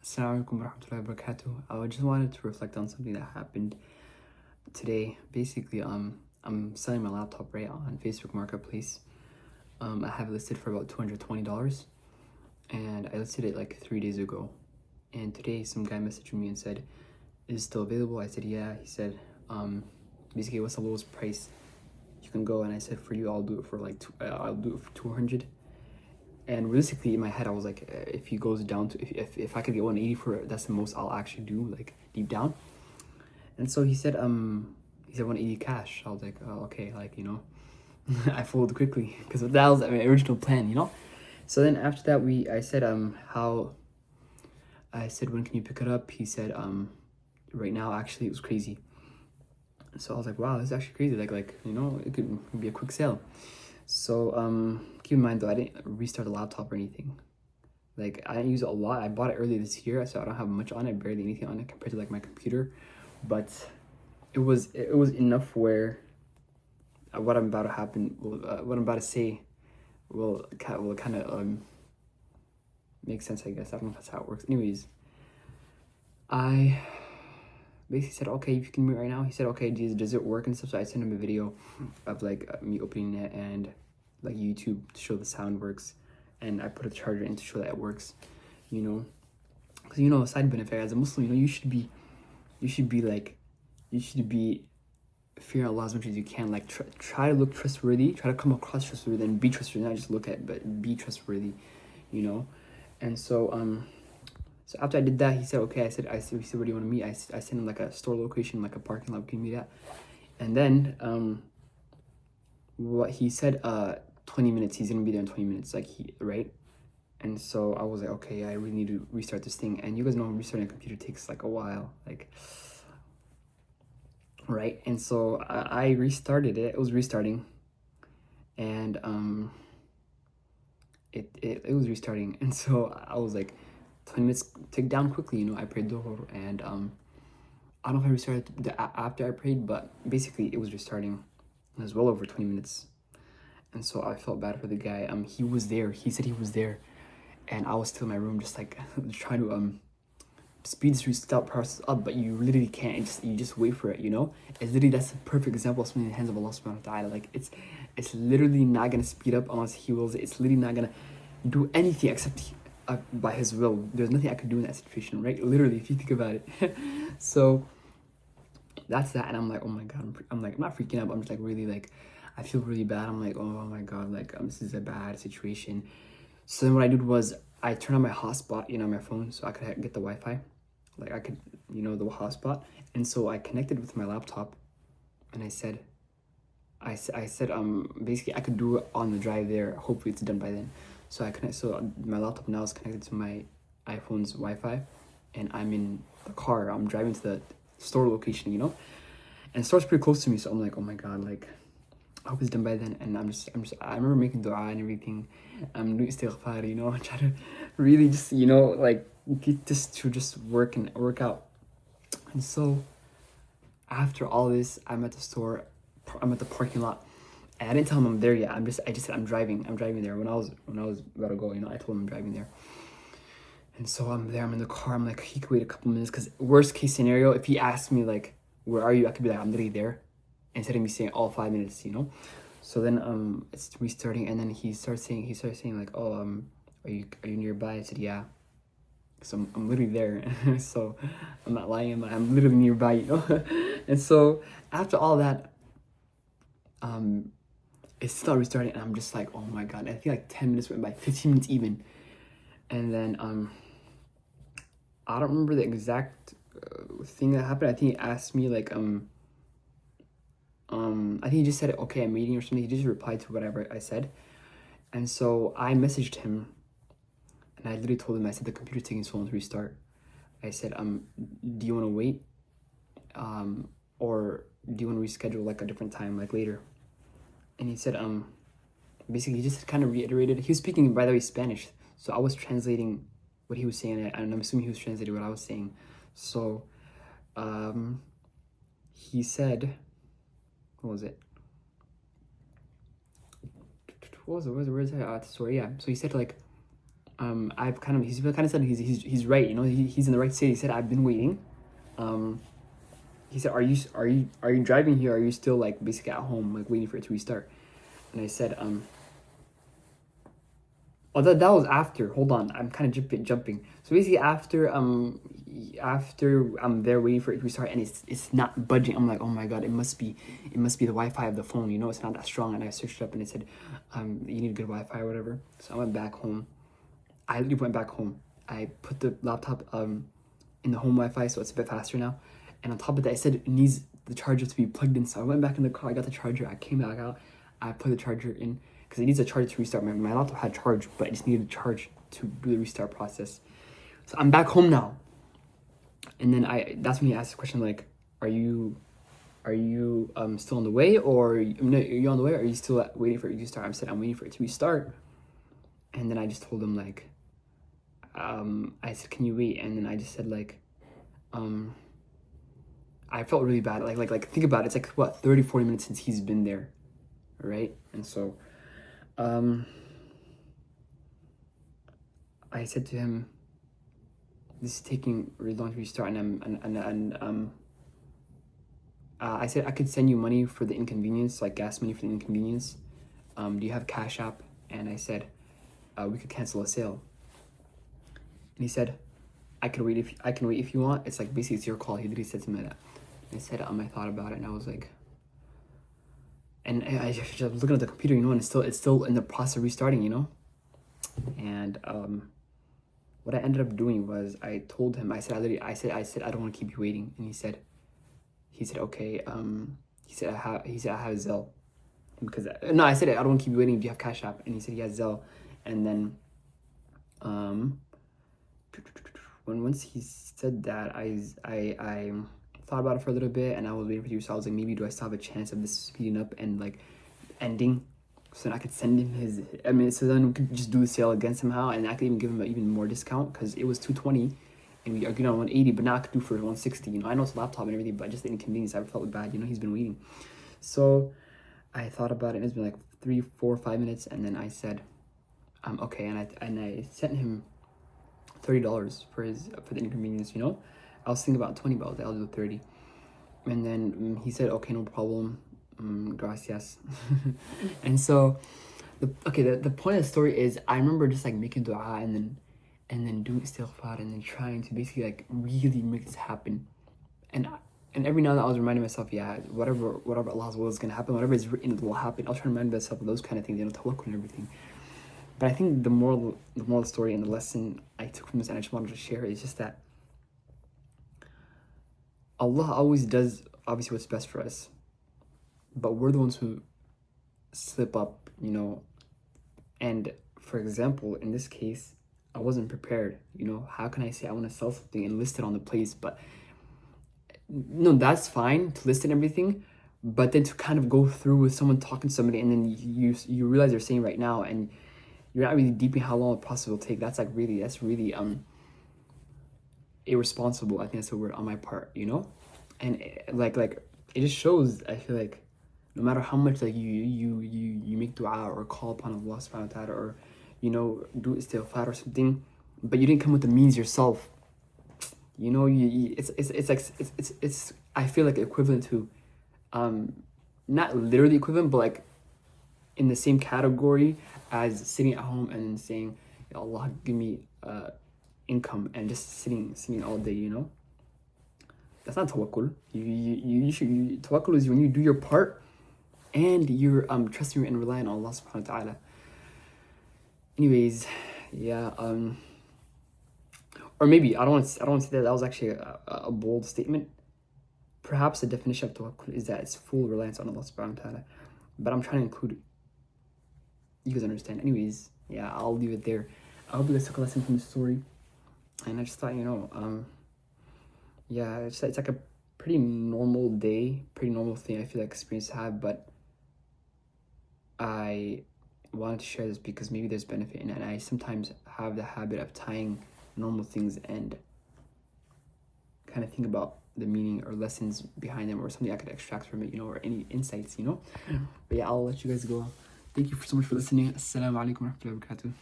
Assalamu alaikum warahmatullahi wabarakatuh. I just wanted to reflect on something that happened today. Basically, I'm selling my laptop right on Facebook Marketplace. I have it listed for about $220, and I listed it like 3 days ago. And today, some guy messaged me and said, "Is it still available?" I said, "Yeah." He said, "Basically, what's the lowest price you can go?" And I said, "For you, I'll do it for I'll do it for 200." And realistically, in my head, I was like, if he goes down to if I could get 180 for it, that's the most I'll actually do, like deep down. And so he said 180 cash. I was like, oh, okay, I folded quickly because that was my original plan. So then after that, I said, when can you pick it up? He said, right now. Actually, it was crazy. So I was like, wow, this is actually crazy. It could be a quick sale. So keep in mind though, I didn't restart the laptop or anything. Like, I didn't use it a lot. I bought it earlier this year, so I don't have much on it, barely anything on it compared to like my computer. But it was enough where what I'm about to happen, what I'm about to say, will kind of make sense. I guess I don't know if that's how it works. Anyways, I basically said, okay, if you can meet right now. He said, okay, does it work and stuff? So I sent him a video of me opening it and like YouTube to show the sound works, and I put a charger in to show that it works. Because a side benefit as a Muslim, you should be fearing Allah as much as you can. Like try to look trustworthy, try to come across trustworthy, and be trustworthy. Not just look at, but be trustworthy. And so after I did that, he said, okay. He said, where do you want to meet? I sent him like a store location, like a parking lot we can meet at. And then what he said, 20 minutes. He's gonna be there in 20 minutes, right? And so I was like, okay, I really need to restart this thing. And you guys know restarting a computer takes like a while, right? And so I restarted it. It was restarting, and it was restarting. And so I was like, 20 minutes ticked down quickly. I prayed Dhuhr, and I don't know if I restarted after I prayed, but basically it was restarting. It was well over 20 minutes. And so I felt bad for the guy. He was there. He said he was there, and I was still in my room, just like trying to speed this restart process up, but you literally can't. You just wait for it. It's literally, that's the perfect example of something in the hands of Allah Subhanahu wa Taala. Like it's literally not gonna speed up unless He wills it. It's literally not gonna do anything except by His will. There's nothing I could do in that situation, right? Literally, if you think about it. So that's that, and I'm like, oh my God, I'm not freaking out, but I'm just like really I feel really bad. I'm like, oh my God, this is a bad situation. So then what I did was I turned on my hotspot, my phone, so I could get the Wi-Fi. The hotspot. And so I connected with my laptop, and I said, basically I could do it on the drive there. Hopefully it's done by then. So my laptop now is connected to my iPhone's Wi-Fi, and I'm in the car. I'm driving to the store location, and the store's pretty close to me. So I'm like, oh my God, I hope it's done by then. And I remember making dua and everything. I'm doing istighfar, I try to really just, get this to just work out. And so after all this, I'm at the store, I'm at the parking lot, and I didn't tell him I'm there yet. I just said I'm driving there. When I was about to go, I told him I'm driving there. And so I'm there, I'm in the car. I'm like, he could wait a couple minutes, because worst case scenario, if he asked me where are you, I could be like, I'm literally there, instead of me saying all 5 minutes. So then it's restarting, and then he started saying like, oh, are you nearby? I said, yeah. So I'm literally there. So I'm not lying, I'm literally nearby. And so after all that, it's still restarting, and I'm just like, oh my God. I think like 10 minutes went by, 15 minutes even. And then I don't remember the exact thing that happened. I think he asked me I think he just said, okay, I'm meeting or something. He just replied to whatever I said. And so I messaged him, and I literally told him, I said, the computer's taking so long to restart. I said, do you want to wait? Or do you want to reschedule a different time, later? And he said, basically he just kind of reiterated. He was speaking, by the way, Spanish. So I was translating what he was saying, and I'm assuming he was translating what I was saying. So he said, what was it? Where's the story? Yeah. So he said he's kind of said he's right, you know, he's in the right state. He said, I've been waiting. He said, are you driving here? Or are you still like basically at home, like waiting for it to restart? And I said, oh, that was after. Hold on, I'm kind of jumping. So basically, after I'm there waiting for it to restart, and it's not budging. I'm like, oh my god, it must be the Wi-Fi of the phone. You know, it's not that strong. And I searched it up, and it said, you need good Wi-Fi or whatever. So I went back home. I literally went back home. I put the laptop in the home Wi-Fi, so it's a bit faster now. And on top of that, it said it needs the charger to be plugged in. So I went back in the car. I got the charger. I came back out. I put the charger in, because it needs a charger to restart. My laptop had charge, but I just needed a charge to do the restart process. So I'm back home now. And then that's when he asked the question like, are you still on the way, or no, are you on the way, or are you still waiting for it to restart? I said, I'm waiting for it to restart. And then I just told him like, I said, can you wait? And then I just said like, I felt really bad. Like think about it. It's like what, 30-40 minutes since he's been there, right? And so I said to him, this is taking really long to restart, and I said I could send you money for the inconvenience, like gas money for the inconvenience. Do you have Cash App? And I said, we could cancel a sale. And he said, I can wait if you want. It's like basically it's your call. He literally said to me like that. And I said, I thought about it, and I was like, and I just looking at the computer, you know, and it's still in the process of restarting, you know. And what I ended up doing was I told him, I said I don't want to keep you waiting. And he said okay. He said I have Zelle, because no, I said I don't want to keep you waiting. Do you have Cash App? And he said he has Zelle. And then once he said that, I thought about it for a little bit, and I was waiting for you. So I was like, maybe do I still have a chance of this speeding up and like ending, so then I could send him his. I mean, so then we could just do the sale again somehow, and I could even give him an even more discount, because it was $220, and we argued on $180, but now I could do for $160. You know, I know it's a laptop and everything, but just the inconvenience, I felt bad. You know, he's been waiting. So I thought about it, and it's been like 3, 4, 5 minutes, and then I said, okay, and I sent him $30 for the inconvenience. You know, I was thinking about 20, but I'll do 30. And then he said, okay, no problem, gracias. And so the point of the story is, I remember just like making dua, and then doing istighfar, and then trying to basically like really make this happen. And every now and then I was reminding myself, yeah, whatever Allah's will is gonna happen, whatever is written will happen. I was trying to remind myself of those kind of things, you know, tawakkul and everything. But I think the moral of the story and the lesson I took from this, and I just wanted to share, is just that Allah always does obviously what's best for us, but we're the ones who slip up, you know. And for example, in this case, I wasn't prepared. You know, how can I say I want to sell something and list it on the place? But no, that's fine to list it and everything, but then to kind of go through with someone, talking to somebody, and then you realize they're saying right now, and you're not really deep in how long the process will take. That's really irresponsible. I think that's the word on my part, you know. And like it just shows, I feel like, no matter how much like you make dua or call upon Allah subhanahu wa ta'ala, or you know, do istighfar or something, but you didn't come with the means yourself, you know, it's I feel like equivalent to not literally equivalent, but like in the same category as sitting at home and then saying, Ya Allah, give me income, and just sitting all day, you know. That's not tawakkul. Tawakkul is when you do your part and you're trusting and relying on Allah subhanahu wa ta'ala. Anyways, yeah, or maybe I don't want to say that was actually a bold statement. Perhaps the definition of tawakkul is that it's full reliance on Allah subhanahu wa ta'ala, but I'm trying to include, you guys understand. Anyways, yeah, I'll leave it there. I hope you guys took a lesson from the story, and I just thought, you know, yeah, it's like a pretty normal day, pretty normal thing I feel like experience to have, but I wanted to share this because maybe there's benefit in it, and I sometimes have the habit of tying normal things and kind of think about the meaning or lessons behind them, or something I could extract from it, you know, or any insights, you know. But yeah, I'll let you guys go. Thank you so much for listening. Assalamu alaikum wa rahmatullahi wa barakatuh.